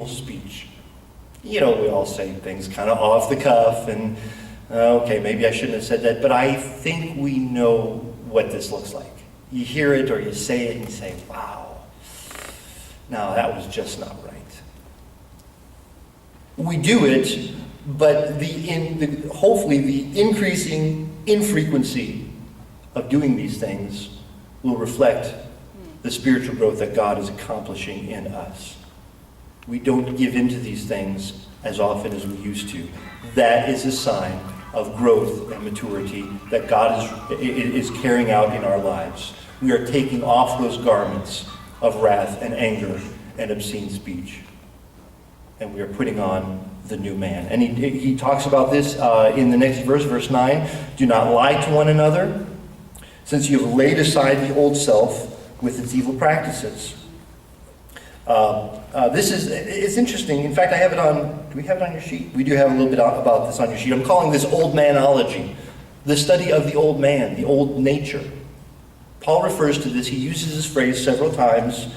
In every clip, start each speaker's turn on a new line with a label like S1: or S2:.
S1: speech. We all say things kind of off the cuff and, okay, maybe I shouldn't have said that, but I think we know what this looks like. You hear it or you say it and you say, wow, no, that was just not right. We do it, but hopefully the increasing infrequency of doing these things will reflect the spiritual growth that God is accomplishing in us. We don't give into these things as often as we used to. That is a sign of growth and maturity that God is carrying out in our lives. We are taking off those garments of wrath and anger and obscene speech. And we are putting on the new man. And he talks about this in the next verse, verse 9. Do not lie to one another, since you have laid aside the old self with its evil practices. It's interesting. In fact, I have it on, do we have it on your sheet? We do have a little bit about this on your sheet. I'm calling this old manology, the study of the old man, the old nature. Paul refers to this. He uses this phrase several times.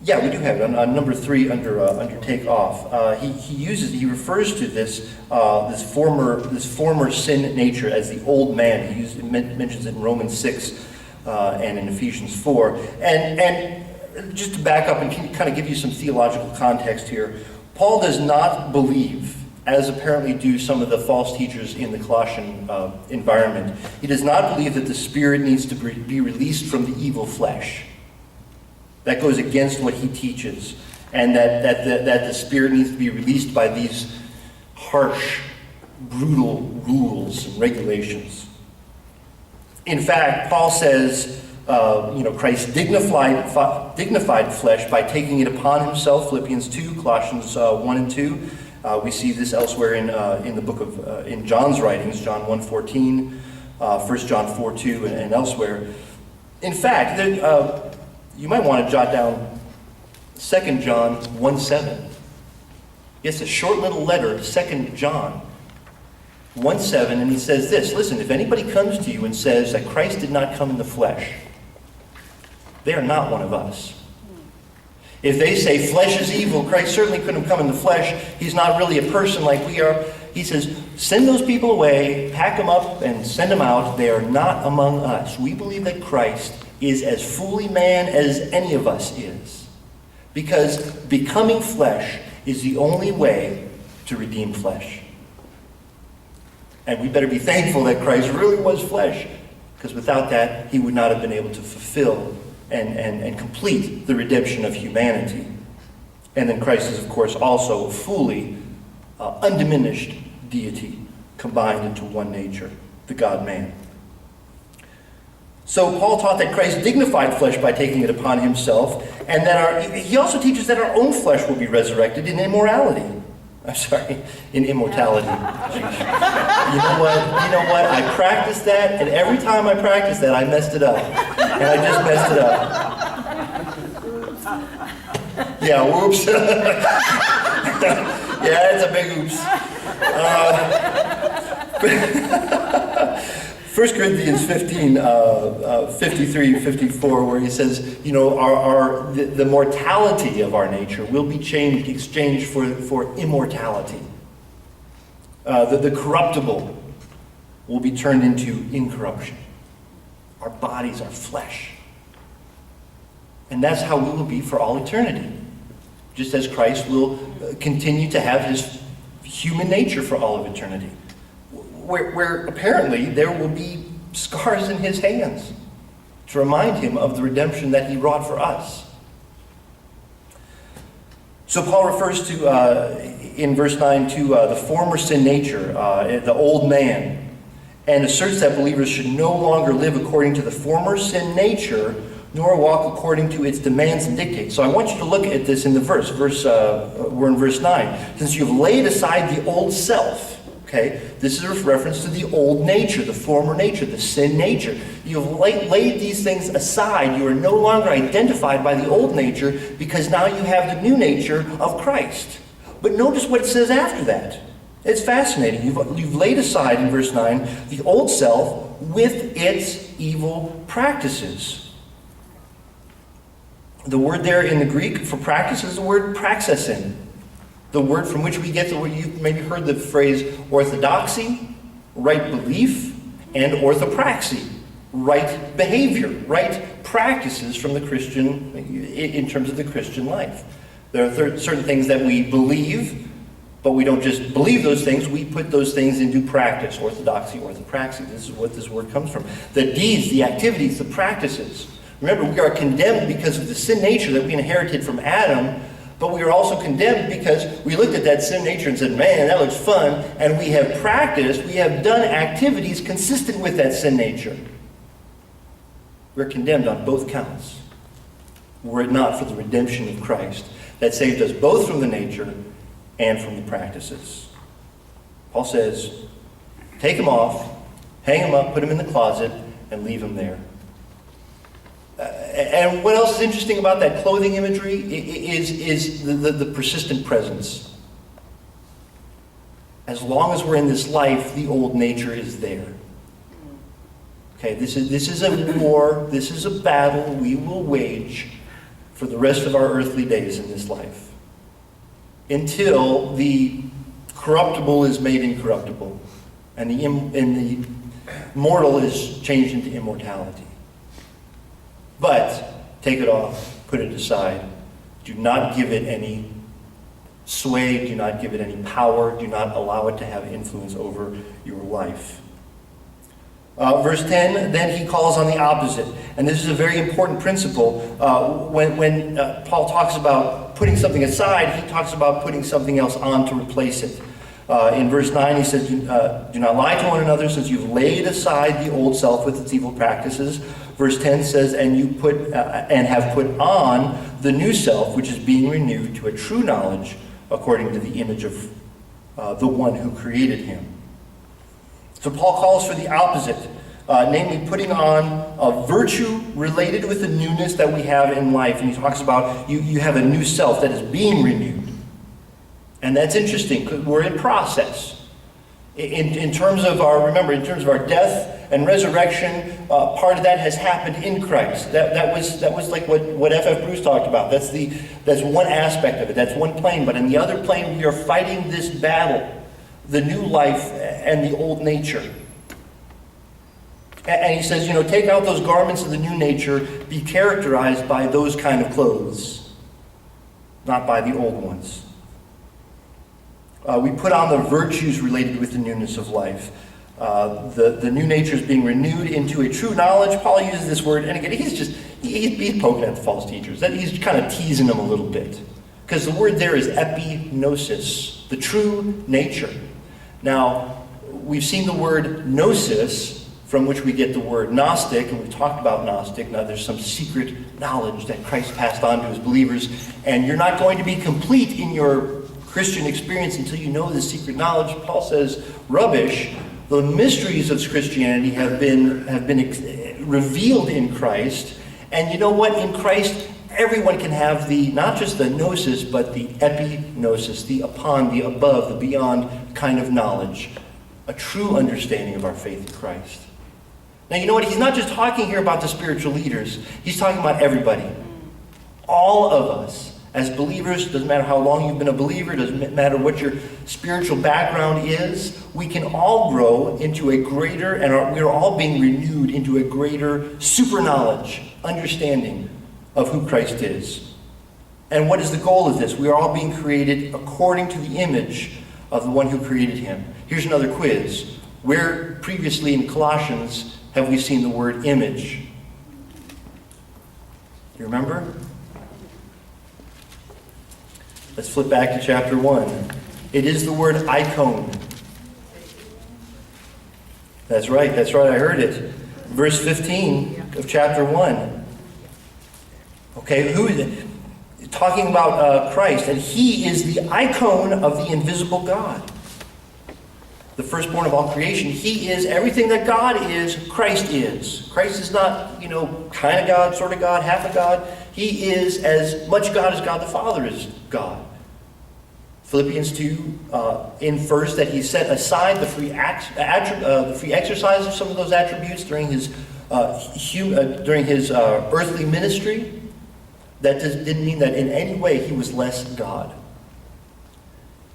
S1: Yeah, we do have it on number 3 under take off. He refers to this former sin nature as the old man. He mentions it in Romans 6 and in Ephesians 4. And just to back up and kind of give you some theological context here, Paul does not believe, as apparently do some of the false teachers in the Colossian environment, he does not believe that the spirit needs to be released from the evil flesh. That goes against what he teaches, and that the spirit needs to be released by these harsh, brutal rules and regulations. In fact, Paul says, Christ dignified flesh by taking it upon himself, Philippians 2, Colossians 1 and 2. We see this elsewhere in the book of in John's writings, John 1:14, 1 John 4:2, and elsewhere. In fact, you might want to jot down 2 John 1:7. It's a short little letter, 2 John 1:7, and he says this, listen, if anybody comes to you and says that Christ did not come in the flesh, they are not one of us. If they say flesh is evil, Christ certainly couldn't have come in the flesh, he's not really a person like we are, he says, send those people away, pack them up, and send them out. They are not among us. We believe that Christ is as fully man as any of us is. Because becoming flesh is the only way to redeem flesh. And we better be thankful that Christ really was flesh, because without that, he would not have been able to fulfill and complete the redemption of humanity. And then Christ is, of course, also fully undiminished deity combined into one nature, the God-man. So Paul taught that Christ dignified flesh by taking it upon himself, and that he also teaches that our own flesh will be resurrected in immortality. In immortality. You know what? I practiced that, and every time I practiced that, I messed it up. And I just messed it up. Yeah, whoops. Yeah, it's a big oops. 1 Corinthians 15, 53, 54, where he says, the mortality of our nature will be exchanged for immortality. The corruptible will be turned into incorruption. Our bodies are flesh. And that's how we will be for all eternity. Just as Christ will continue to have his human nature for all of eternity. Where apparently there will be scars in his hands to remind him of the redemption that he wrought for us. So Paul refers to, in verse 9, to the former sin nature, the old man, and asserts that believers should no longer live according to the former sin nature, nor walk according to its demands and dictates. So I want you to look at this in the verse. We're in verse 9. Since you've laid aside the old self. Okay, this is a reference to the old nature, the former nature, the sin nature. You've laid these things aside. You are no longer identified by the old nature because now you have the new nature of Christ. But notice what it says after that. It's fascinating. You've laid aside, in verse 9, the old self with its evil practices. The word there in the Greek for practice is the word praxesin. The word from which we get the word, you've maybe heard the phrase orthodoxy, right belief, and orthopraxy, right behavior, right practices from the Christian, in terms of the Christian life. There are certain things that we believe, but we don't just believe those things, we put those things into practice. Orthodoxy, orthopraxy, this is what this word comes from. The deeds, the activities, the practices. Remember, we are condemned because of the sin nature that we inherited from Adam, but we are also condemned because we looked at that sin nature and said, man, that looks fun, and we have practiced, we have done activities consistent with that sin nature. We're condemned on both counts, were it not for the redemption of Christ that saved us both from the nature and from the practices. Paul says, take them off, hang them up, put them in the closet, and leave them there. And what else is interesting about that clothing imagery is the persistent presence. As long as we're in this life, the old nature is there. Okay, this is a war, this is a battle we will wage for the rest of our earthly days in this life, until the corruptible is made incorruptible and the mortal is changed into immortality. But take it off, put it aside. Do not give it any sway, do not give it any power, do not allow it to have influence over your life. Verse 10, then he calls on the opposite. And this is a very important principle. When Paul talks about putting something aside, he talks about putting something else on to replace it. In verse 9, he says, do not lie to one another, since you've laid aside the old self with its evil practices. Verse 10 says, and you put and have put on the new self, which is being renewed to a true knowledge according to the image of the one who created him. So Paul calls for the opposite, namely putting on a virtue related with the newness that we have in life. And he talks about you have a new self that is being renewed. And that's interesting, because we're in process. In terms of our death and resurrection, part of that has happened in Christ. That was like what F.F. Bruce talked about. That's one aspect of it. That's one plane. But in the other plane, we are fighting this battle, the new life and the old nature. And he says, take out those garments of the new nature, be characterized by those kind of clothes, not by the old ones. We put on the virtues related with the newness of life. The new nature is being renewed into a true knowledge. Paul uses this word, and again, he's poking at the false teachers. He's kind of teasing them a little bit. Because the word there is epignosis, the true nature. Now, we've seen the word gnosis, from which we get the word Gnostic, and we've talked about Gnostic. Now, there's some secret knowledge that Christ passed on to his believers, and you're not going to be complete in your Christian experience until you know the secret knowledge. Paul says, rubbish. The mysteries of Christianity have been revealed in Christ, and you know what? In Christ, everyone can have not just the gnosis, but the epignosis, the upon, the above, the beyond kind of knowledge, a true understanding of our faith in Christ. Now, you know what? He's not just talking here about the spiritual leaders. He's talking about everybody. All of us. As believers, doesn't matter how long you've been a believer, doesn't matter what your spiritual background is, we can all grow into a greater, and we're all being renewed into a greater super knowledge, understanding of who Christ is. And what is the goal of this? We are all being created according to the image of the one who created him. Here's another quiz. Where previously in Colossians have we seen the word image? You remember? Let's flip back to chapter 1. It is the word icon. That's right, I heard it. Verse 15 of chapter 1. Okay, who is it? Talking about Christ, and he is the icon of the invisible God. The firstborn of all creation. He is everything that God is, Christ is. Christ is not, kind of God, sort of God, half of God. He is as much God as God the Father is God. Philippians 2 infers that he set aside the free exercise of some of those attributes during his earthly ministry. didn't mean that in any way he was less God.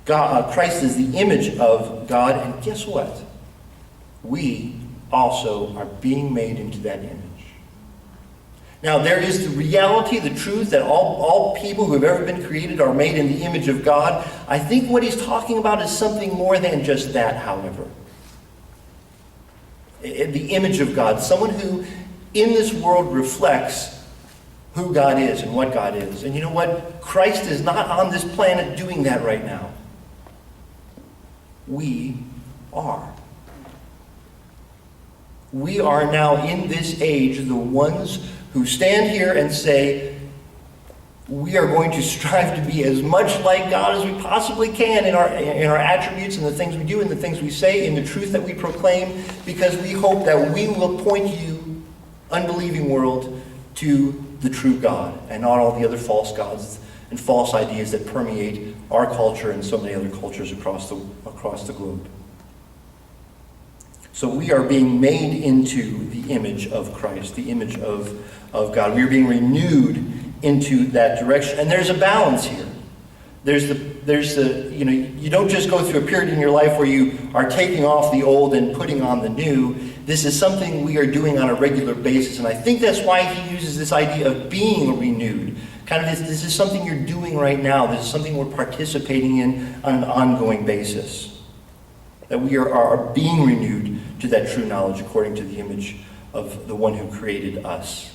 S1: Christ is the image of God, and guess what? We also are being made into that image. Now, there is the reality, the truth, that all people who have ever been created are made in the image of God. I think what he's talking about is something more than just that, however. The image of God, someone who in this world reflects who God is and what God is. And you know what? Christ is not on this planet doing that right now. We are. We are now in this age the ones who stand here and say, we are going to strive to be as much like God as we possibly can in our attributes and the things we do and the things we say, in the truth that we proclaim, because we hope that we will point you, unbelieving world, to the true God and not all the other false gods and false ideas that permeate our culture and so many other cultures across the globe. So we are being made into the image of Christ, the image of God. We are being renewed into that direction. And there's a balance here. There's the you don't just go through a period in your life where you are taking off the old and putting on the new. This is something we are doing on a regular basis. And I think that's why he uses this idea of being renewed. Kind of this is something you're doing right now. This is something we're participating in on an ongoing basis. That we are being renewed to that true knowledge according to the image of the one who created us.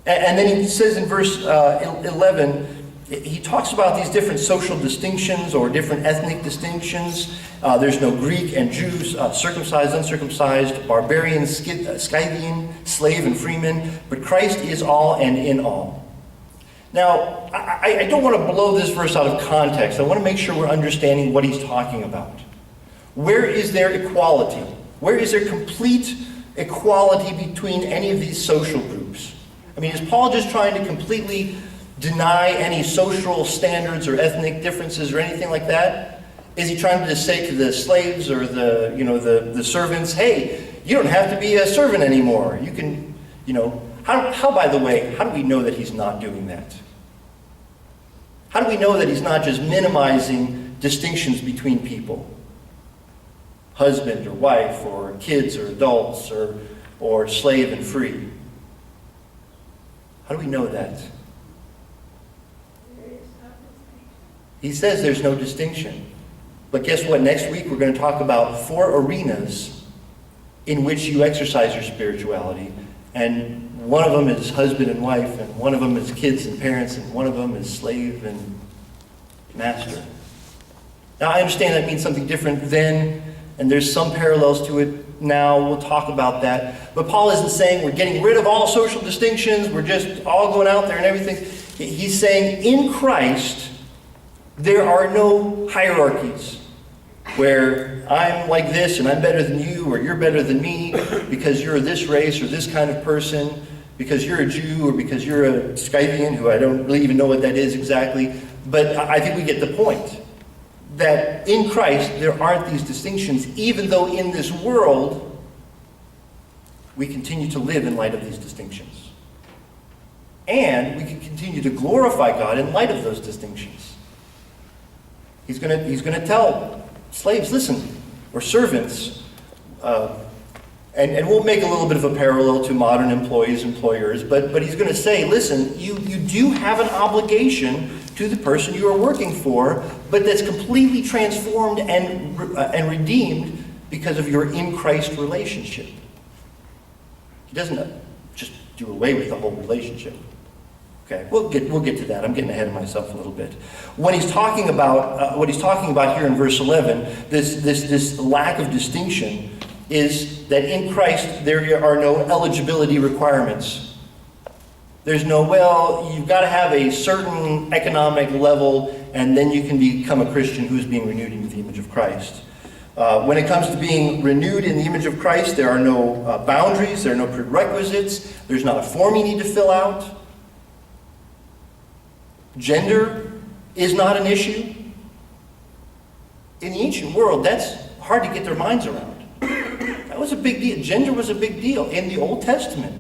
S1: And then he says in verse 11, he talks about these different social distinctions or different ethnic distinctions. There's no Greek and Jews, circumcised, uncircumcised, barbarian, Scythian, slave and freeman, but Christ is all and in all. Now, I don't want to blow this verse out of context. I want to make sure we're understanding what he's talking about. Where is there equality? Where is there complete equality between any of these social groups? I mean, is Paul just trying to completely deny any social standards or ethnic differences or anything like that? Is he trying to just say to the slaves or the servants, hey, you don't have to be a servant anymore. You can, how by the way, how do we know that he's not doing that? How do we know that he's not just minimizing distinctions between people? Husband or wife, or kids or adults, or slave and free. How do we know that? He says there's no distinction. But guess what? Next week we're going to talk about 4 arenas in which you exercise your spirituality. And one of them is husband and wife, and one of them is kids and parents, and one of them is slave and master. Now I understand that means something different then, and there's some parallels to it now. We'll talk about that. But Paul isn't saying we're getting rid of all social distinctions, we're just all going out there and everything. He's saying in Christ, there are no hierarchies where I'm like this and I'm better than you, or you're better than me because you're this race or this kind of person, because you're a Jew or because you're a Scythian, who I don't really even know what that is exactly. But I think we get the point. That in Christ there aren't these distinctions, even though in this world we continue to live in light of these distinctions. And we can continue to glorify God in light of those distinctions. He's going to tell slaves, listen, or servants, and we'll make a little bit of a parallel to modern employees, employers, but he's going to say, listen, you do have an obligation to the person you are working for, but that's completely transformed and redeemed because of your in Christ relationship. He doesn't just do away with the whole relationship. Okay, we'll get to that. I'm getting ahead of myself a little bit. When he's talking about what he's talking about here in verse 11, this lack of distinction is that in Christ there are no eligibility requirements. There's no, well, you've got to have a certain economic level and then you can become a Christian who is being renewed into the image of Christ. When it comes to being renewed in the image of Christ, there are no boundaries, there are no prerequisites, there's not a form you need to fill out. Gender is not an issue. In the ancient world, that's hard to get their minds around. That was a big deal. Gender was a big deal in the Old Testament.